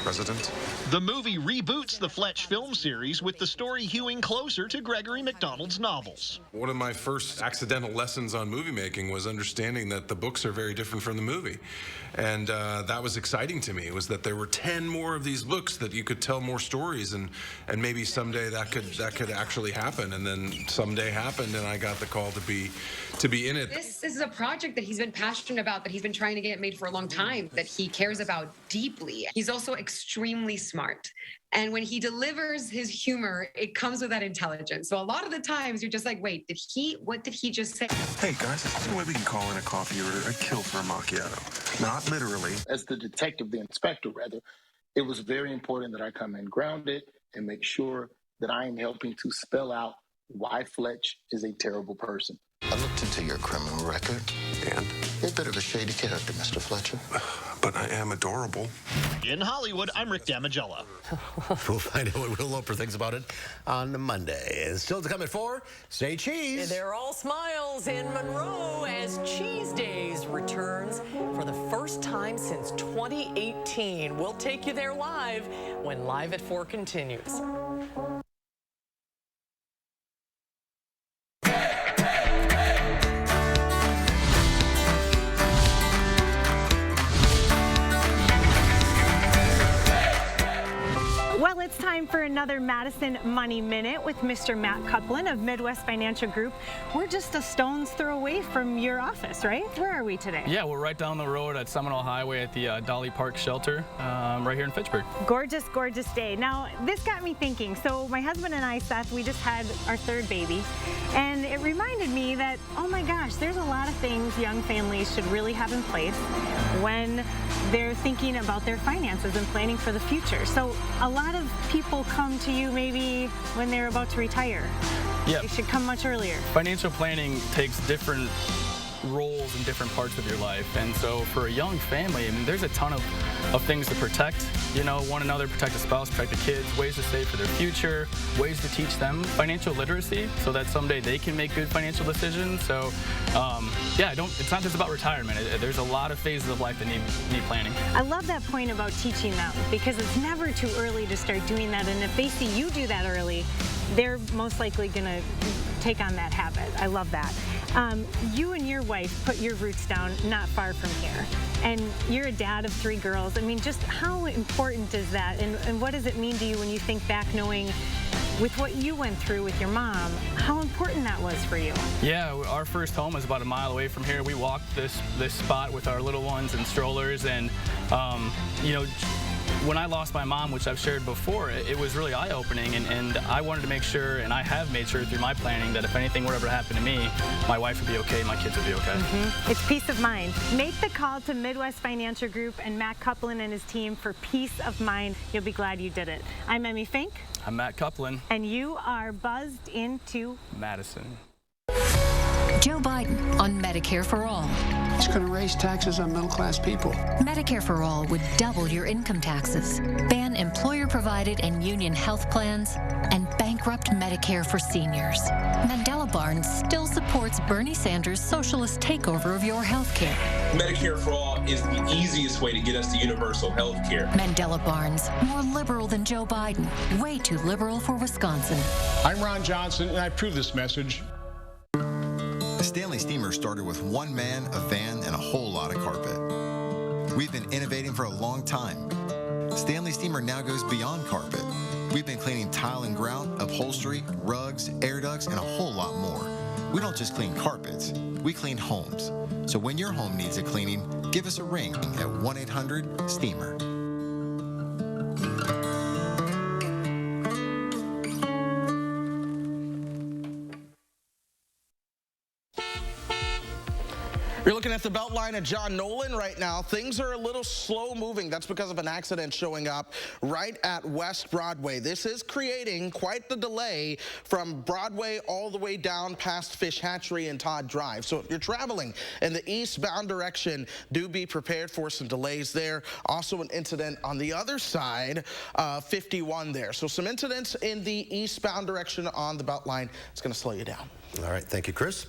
president. The movie reboots the Fletch film series with the story hewing closer to Gregory MacDonald's novels. One of my first accidental lessons on movie making was understanding that the books are very different from the movie. And that was exciting to me, was that there were 10 more of these books that you could tell more stories, and maybe someday that could actually happen. And then someday happened, and I got the call to be in it. This is a project that he's been passionate about, that he's been trying to get made for a long time, that he cares about deeply. He's also extremely smart. And when he delivers his humor, it comes with that intelligence. So a lot of the times you're just like, wait, what did he just say? Hey guys, is there a way we can call in a coffee or a kill for a macchiato? Not literally. As the detective, the inspector rather, it was very important that I come in grounded and make sure that I am helping to spell out why Fletch is a terrible person. I looked into your criminal record. And? You're a bit of a shady character, Mr. Fletcher. But I am adorable. In Hollywood, I'm Rick Damigella. We'll find out what Will Loper thinks about it on Monday. And still to come at 4, say cheese. They're all smiles in Monroe as Cheese Days returns for the first time since 2018. We'll take you there live when Live at 4 continues. Well, it's time for another Madison Money Minute with Mr. Matt Cuplin of Midwest Financial Group. We're just a stone's throw away from your office, right? Where are we today? Yeah, we're right down the road at Seminole Highway at the Dolly Park Shelter, right here in Fitchburg. Gorgeous, gorgeous day. Now, this got me thinking. So my husband and I, Seth, we just had our 3rd baby, and it reminded me that, oh my gosh, there's a lot of things young families should really have in place when they're thinking about their finances and planning for the future. So a lot of people come to you maybe when they're about to retire. Yeah. They should come much earlier. Financial planning takes different roles in different parts of your life, and so for a young family, I mean, there's a ton of things to protect, you know, one another, protect the spouse, protect the kids, ways to save for their future, ways to teach them financial literacy so that someday they can make good financial decisions. So yeah, it's not just about retirement. There's a lot of phases of life that need planning. I love that point about teaching them, because it's never too early to start doing that, and if they see you do that early, they're most likely going to take on that habit. I love that. You and your wife put your roots down not far from here. And you're a dad of 3 girls. I mean, just how important is that? And what does it mean to you when you think back knowing with what you went through with your mom, how important that was for you? Yeah, our first home is about a mile away from here. We walked this spot with our little ones and strollers, and you know, when I lost my mom, which I've shared before, it was really eye-opening, and I wanted to make sure, and I have made sure through my planning, that if anything were ever to happen to me, my wife would be okay, my kids would be okay. It's peace of mind. Make the call to Midwest Financial Group and Matt Coupland and his team for peace of mind. You'll be glad you did it. I'm Emmy Fink. I'm Matt Coupland. And you are buzzed into Madison. Joe Biden on Medicare for All. It's going to raise taxes on middle-class people. Medicare for All would double your income taxes, ban employer-provided and union health plans, and bankrupt Medicare for seniors. Mandela Barnes still supports Bernie Sanders' socialist takeover of your health care. Medicare for All is the easiest way to get us to universal health care. Mandela Barnes, more liberal than Joe Biden, way too liberal for Wisconsin. I'm Ron Johnson, and I approve this message. The Stanley Steamer started with 1 man, a van, and a whole lot of carpet. We've been innovating for a long time. Stanley Steamer now goes beyond carpet. We've been cleaning tile and grout, upholstery, rugs, air ducts, and a whole lot more. We don't just clean carpets, we clean homes. So when your home needs a cleaning, give us a ring at 1-800-STEAMER. You're looking at the Beltline at John Nolan right now. Things are a little slow moving. That's because of an accident showing up right at West Broadway. This is creating quite the delay from Broadway all the way down past Fish Hatchery and Todd Drive. So if you're traveling in the eastbound direction, do be prepared for some delays there. Also an incident on the other side, 51 there. So some incidents in the eastbound direction on the Beltline. It's going to slow you down. All right, thank you, Chris.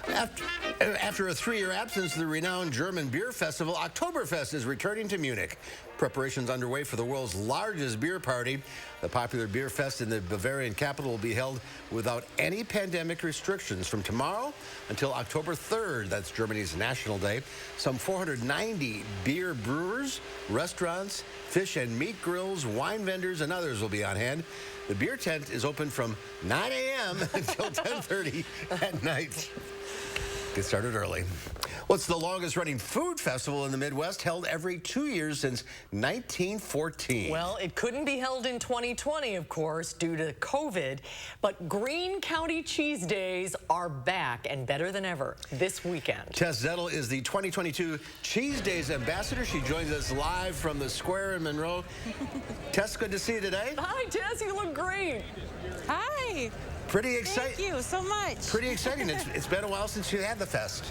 After a 3-year absence, the renowned German beer festival, Oktoberfest, is returning to Munich. Preparations underway for the world's largest beer party. The popular beer fest in the Bavarian capital will be held without any pandemic restrictions from tomorrow until October 3rd. That's Germany's National Day. Some 490 beer brewers, restaurants, fish and meat grills, wine vendors, and others will be on hand. The beer tent is open from 9 a.m. until 10:30 at night. Get started early. What's the longest running food festival in the Midwest, held every 2 years since 1914? Well, it couldn't be held in 2020, of course, due to COVID, but Greene County Cheese Days are back and better than ever this weekend. Tess Zettel is the 2022 Cheese Days ambassador. She joins us live from the square in Monroe. Tess, good to see you today. Hi, Tess, you look great. Hi. Pretty exciting. Thank you so much. Pretty exciting. It's been a while since you had the fest.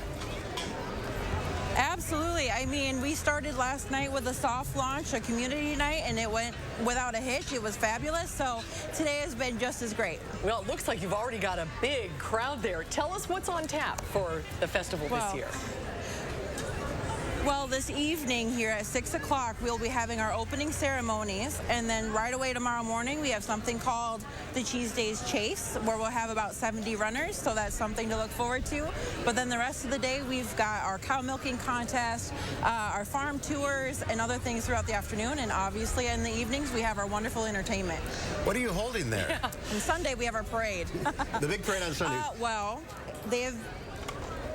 Absolutely. I mean, we started last night with a soft launch, a community night, and it went without a hitch. It was fabulous. So today has been just as great. Well, it looks like you've already got a big crowd there. Tell us what's on tap for the festival this year. Well, this evening here at 6 o'clock, we'll be having our opening ceremonies. And then right away tomorrow morning, we have something called the Cheese Days Chase, where we'll have about 70 runners. So that's something to look forward to. But then the rest of the day, we've got our cow milking contest, our farm tours, and other things throughout the afternoon. And obviously in the evenings, we have our wonderful entertainment. What are you holding there? Yeah. And Sunday, we have our parade. The big parade on Sunday. Well, they have...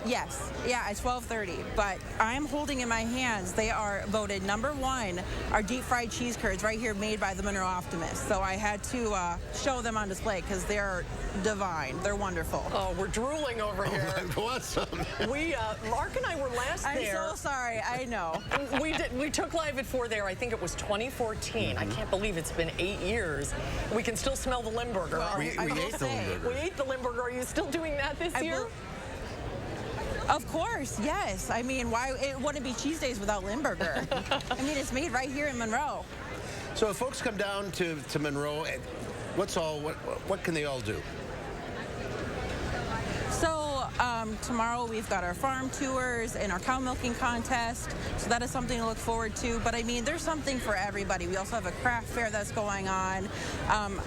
Yes, yeah, at 12:30. But I'm holding in my hands, they are voted #1, our deep fried cheese curds right here made by the Monroe Optimist. So I had to show them on display because they're divine. They're wonderful. Oh, we're drooling over here. I want some. Mark and I were last there. I'm so sorry, I know. We took Live at 4 there, I think it was 2014. I can't believe it's been 8 years. We can still smell the Limburger. Well, we ate the Limburger. We ate the Limburger. Are you still doing that this year? Of course, yes. I mean, why it wouldn't be Cheese Days without Limburger? I mean, it's made right here in Monroe. So if folks come down to Monroe, what can they all do? So Tomorrow we've got our farm tours and our cow milking contest, so that is something to look forward to. But I mean, there's something for everybody. We also have a craft fair that's going on.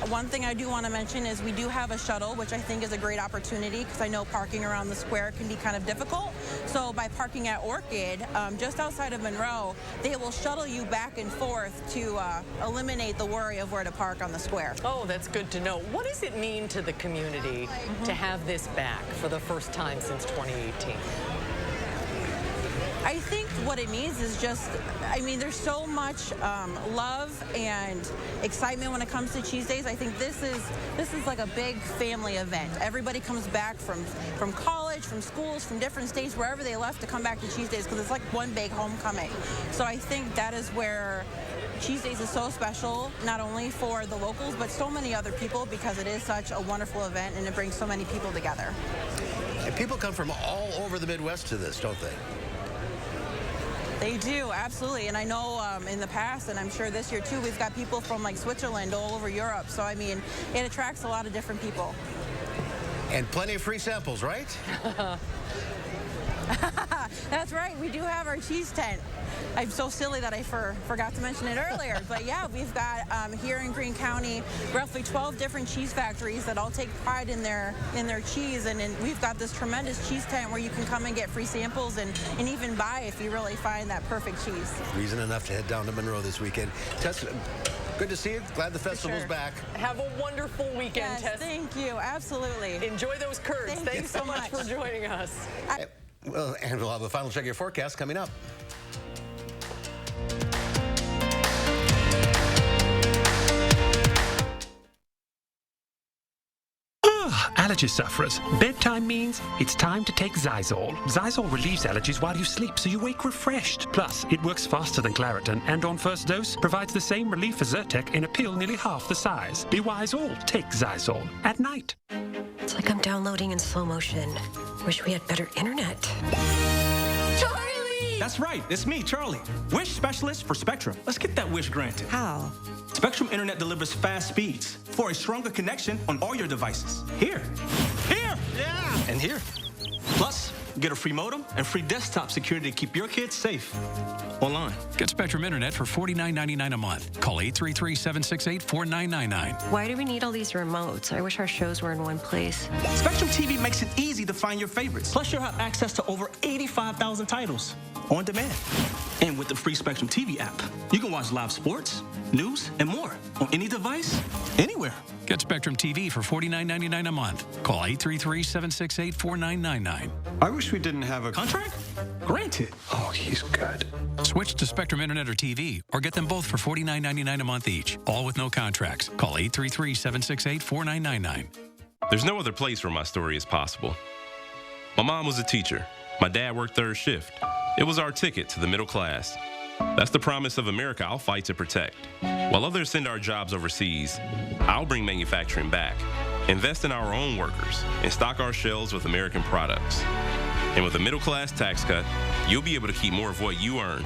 One thing I do want to mention is we do have a shuttle, which I think is a great opportunity because I know parking around the square can be kind of difficult. So by parking at Orchid, just outside of Monroe, they will shuttle you back and forth to eliminate the worry of where to park on the square. Oh, that's good to know. What does it mean to the community to have this back for the first time since 2018? I think what it means is just, I mean, there's so much love and excitement when it comes to Cheese Days. I think this is like a big family event. Everybody comes back from college, from schools, from different states, wherever they left to come back to Cheese Days because it's like one big homecoming. So I think that is where Cheese Days is so special, not only for the locals, but so many other people because it is such a wonderful event and it brings so many people together. And people come from all over the Midwest to this, don't they? They do, absolutely. And I know in the past, and I'm sure this year too, we've got people from like Switzerland, all over Europe. So I mean, it attracts a lot of different people. And plenty of free samples, right? That's right, we do have our cheese tent. I'm so silly that I forgot to mention it earlier. But yeah, we've got here in Greene County roughly 12 different cheese factories that all take pride in their cheese. And we've got this tremendous cheese tent where you can come and get free samples and even buy if you really find that perfect cheese. Reason enough to head down to Monroe this weekend. Tess, good to see you. Glad the festival's back. Have a wonderful weekend, Yes, Tess. thank you. Absolutely. Enjoy those curds. Thanks so much for joining us. Well, and we'll have the final check of your forecast coming up. Allergy sufferers, bedtime means it's time to take Zysol. Zysol relieves allergies while you sleep, so you wake refreshed. Plus, it works faster than Claritin, and on first dose, provides the same relief as Zyrtec in a pill nearly half the size. Be wise all, take Zysol at night. It's like I'm downloading in slow motion. Wish we had better internet. Charlie! That's right, it's me, Charlie. Wish specialist for Spectrum. Let's get that wish granted. How? Spectrum Internet delivers fast speeds for a stronger connection on all your devices. Here, yeah, and here. Plus, get a free modem and free desktop security to keep your kids safe online. Get Spectrum Internet for $49.99 a month. Call 833-768-4999. Why do we need all these remotes? I wish our shows were in one place. Spectrum TV makes it easy to find your favorites. Plus, you'll have access to over 85,000 titles on demand. And with the free Spectrum TV app, you can watch live sports, news, and more on any device, anywhere. Get Spectrum TV for $49.99 a month. Call 833-768-4999. I wish we didn't have a contract. Granted. Oh, he's good. Switch to Spectrum Internet or TV, or get them both for $49.99 a month each, all with no contracts. Call 833-768-4999. There's no other place where my story is possible. My mom was a teacher. My dad worked third shift. It was our ticket to the middle class. That's the promise of America I'll fight to protect. While others send our jobs overseas, I'll bring manufacturing back, invest in our own workers, and stock our shelves with American products. And with a middle class tax cut, you'll be able to keep more of what you earn.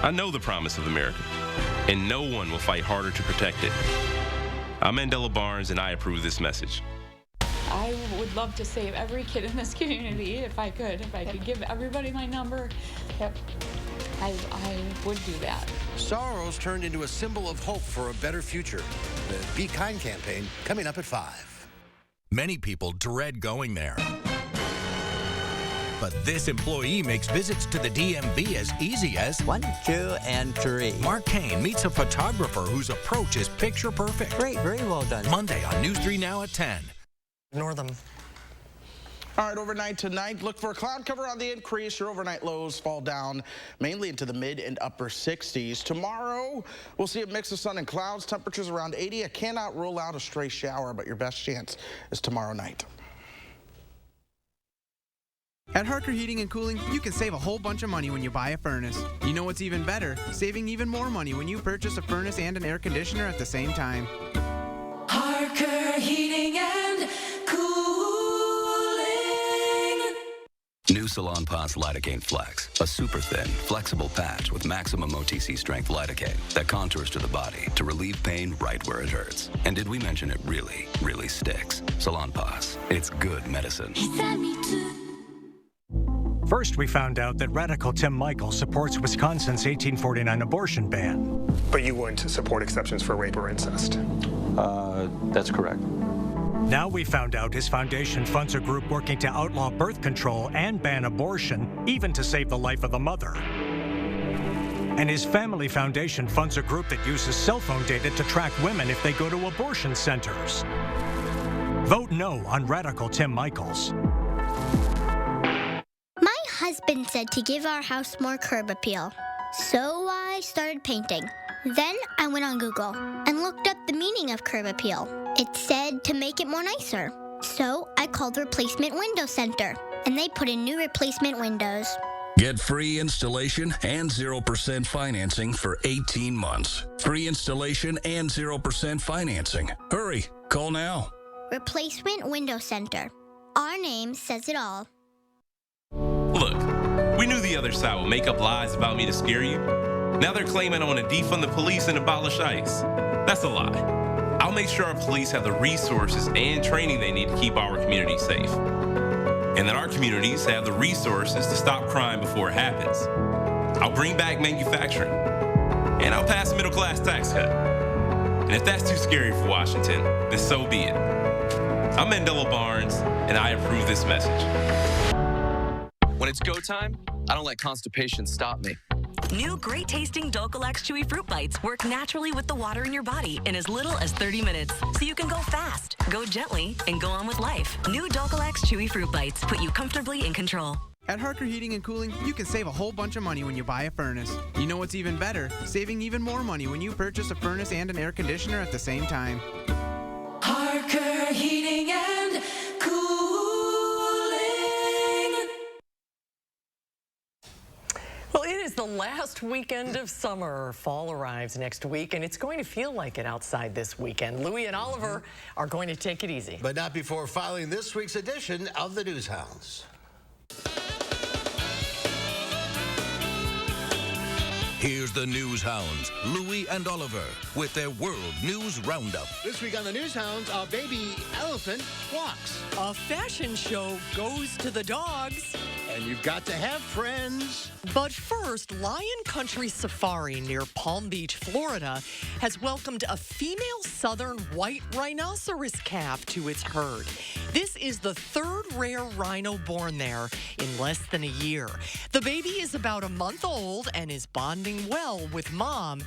I know the promise of America, and no one will fight harder to protect it. I'm Mandela Barnes, and I approve this message. I would love to save every kid in this community if I could. If I could give everybody my number, I would do that. Sorrows turned into a symbol of hope for a better future. The Be Kind campaign coming up at 5. Many people dread going there. But this employee makes visits to the DMV as easy as 1, 2, and 3. Mark Kane meets a photographer whose approach is picture perfect. Great, very well done. Monday on News 3 Now at 10. Ignore them. All right, overnight tonight, look for a cloud cover on the increase. Your overnight lows fall down mainly into the mid and upper 60s. Tomorrow, we'll see a mix of sun and clouds, temperatures around 80. I cannot rule out a stray shower, but your best chance is tomorrow night. At Harker Heating and Cooling, you can save a whole bunch of money when you buy a furnace. You know what's even better? Saving even more money when you purchase a furnace and an air conditioner at the same time. Harker Heating and Cooling. New Salon Pass Lidocaine Flex, a super thin, flexible patch with maximum OTC strength lidocaine that contours to the body to relieve pain right where it hurts. And did we mention it really, really sticks? Salon Pass, it's good medicine. He sent me to First, we found out that radical Tim Michael supports Wisconsin's 1849 abortion ban. But you wouldn't support exceptions for rape or incest? That's correct. Now we found out his foundation funds a group working to outlaw birth control and ban abortion, even to save the life of the mother. And his family foundation funds a group that uses cell phone data to track women if they go to abortion centers. Vote no on radical Tim Michaels. My husband said to give our house more curb appeal, so I started painting. Then I went on Google and looked up the meaning of curb appeal. It said to make it more nicer. So I called Replacement Window Center, and they put in new replacement windows. Get free installation and 0% financing for 18 months. Free installation and 0% financing. Hurry, call now. Replacement Window Center. Our name says it all. Look, we knew the other side would make up lies about me to scare you. Now they're claiming I want to defund the police and abolish ICE. That's a lie. I'll make sure our police have the resources and training they need to keep our community safe. And that our communities have the resources to stop crime before it happens. I'll bring back manufacturing. And I'll pass a middle-class tax cut. And if that's too scary for Washington, then so be it. I'm Mandela Barnes, and I approve this message. When it's go time, I don't let constipation stop me. New great-tasting Dulcolax Chewy Fruit Bites work naturally with the water in your body in as little as 30 minutes, so you can go fast, go gently, and go on with life. New Dulcolax Chewy Fruit Bites put you comfortably in control. At Harker Heating and Cooling, you can save a whole bunch of money when you buy a furnace. You know what's even better? Saving even more money when you purchase a furnace and an air conditioner at the same time. Harker Heating and Cooling. Well, it is the last weekend of summer. Fall arrives next week, and it's going to feel like it outside this weekend. Louie and Oliver are going to take it easy. But not before filing this week's edition of the News Hounds. Here's the News Hounds, Louie and Oliver, with their World News Roundup. This week on the News Hounds, a baby elephant walks. A fashion show goes to the dogs. And you've got to have friends. But first, Lion Country Safari near Palm Beach, Florida, has welcomed a female southern white rhinoceros calf to its herd. This is the third rare rhino born there in less than a year. The baby is about a month old and is bonding well with mom.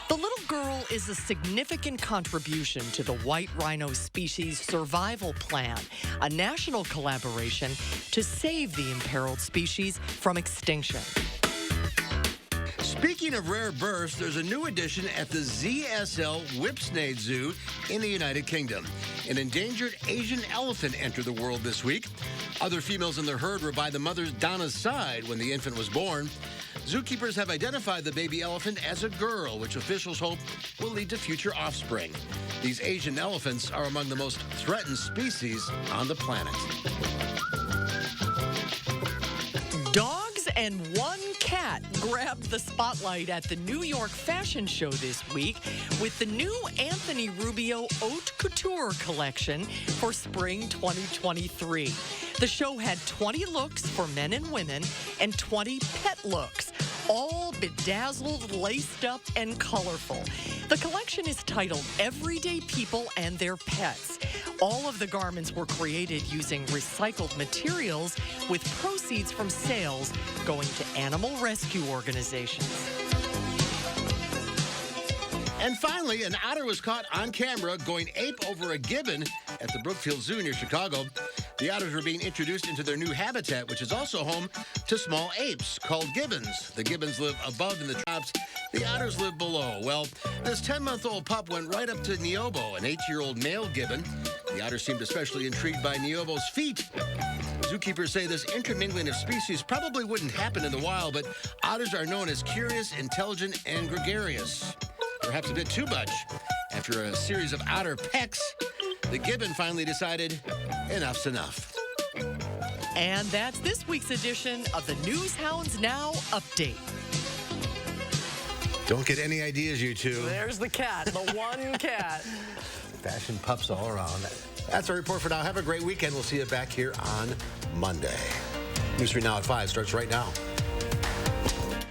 The little girl is a significant contribution to the white rhino species survival plan, a national collaboration to save the imperiled species from extinction. Speaking of rare births, there's a new addition at the ZSL Whipsnade Zoo in the United Kingdom. An endangered Asian elephant entered the world this week. Other females in the herd were by the mother's Donna's side when the infant was born. Zookeepers have identified the baby elephant as a girl, which officials hope will lead to future offspring. These Asian elephants are among the most threatened species on the planet. Dogs and one cat grabbed the spotlight at the New York Fashion Show this week with the new Anthony Rubio Haute Couture collection for spring 2023. The show had 20 looks for men and women and 20 pet looks, all bedazzled, laced up, and colorful. The collection is titled Everyday People and Their Pets. All of the garments were created using recycled materials, with proceeds from sales going to animal rescue organizations. And finally, an otter was caught on camera going ape over a gibbon at the Brookfield Zoo near Chicago. The otters were being introduced into their new habitat, which is also home to small apes called gibbons. The gibbons live above in the tops. The otters live below. Well, this 10-month-old pup went right up to Niobo, an 8-year-old male gibbon. The otter seemed especially intrigued by Niobo's feet. Zookeepers say this intermingling of species probably wouldn't happen in the wild, but otters are known as curious, intelligent, and gregarious. Perhaps a bit too much. After a series of otter pecks, the gibbon finally decided enough's enough. And that's this week's edition of the News Hounds Now Update. Don't get any ideas, you two. There's the cat, the one cat. Fashion pups all around. That's our report for now. Have a great weekend. We'll see you back here on Monday. News 3 Now at 5 starts right now.